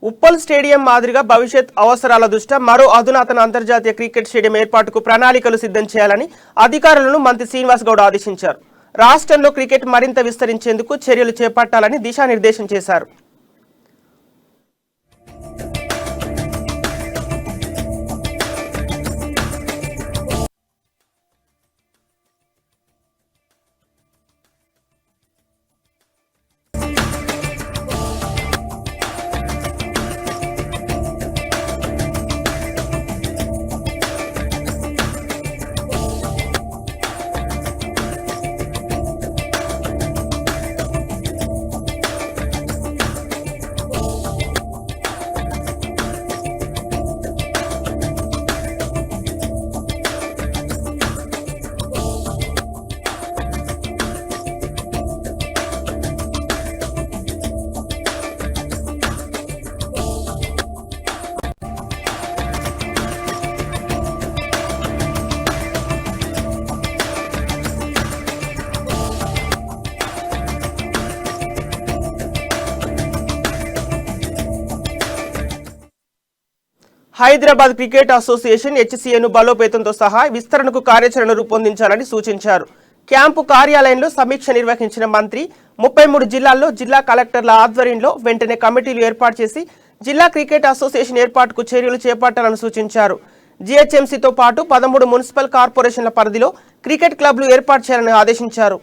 Uppal stadium మాదిరిగా భవిష్యత్ అవసరాల దృష్ట్యా మరో అధునాతన అంతర్జాతీయ క్రికెట్ స్టేడియం ఏర్పాటుకు ప్రణాళికలు సిద్ధం చేయాలని అధికారులను మంత్రి శ్రీనివాస్ గౌడ్ ఆదేశించారు. రాష్ట్రంలో క్రికెట్ మరింత విస్తరించేందుకు చర్యలు చేపట్టాలని దిశానిర్దేశం చేశారు. హైదరాబాద్ క్రికెట్ అసోసియేషన్ హెచ్సిఏను బలోపేతంతో సహా విస్తరణకు కార్యాచరణ రూపొందించాలని సూచించారు. క్యాంపు కార్యాలయంలో సమీక్ష నిర్వహించిన మంత్రి 33 జిల్లాల్లో జిల్లా కలెక్టర్ల ఆధ్వర్యంలో వెంటనే కమిటీలు ఏర్పాటు చేసి జిల్లా క్రికెట్ అసోసియేషన్ ఏర్పాటుకు చర్యలు చేపట్టాలని సూచించారు. జీహెచ్ఎంసీతో పాటు 13 మున్సిపల్ కార్పొరేషన్ల పరిధిలో క్రికెట్ క్లబ్లు ఏర్పాటు చేయాలని ఆదేశించారు.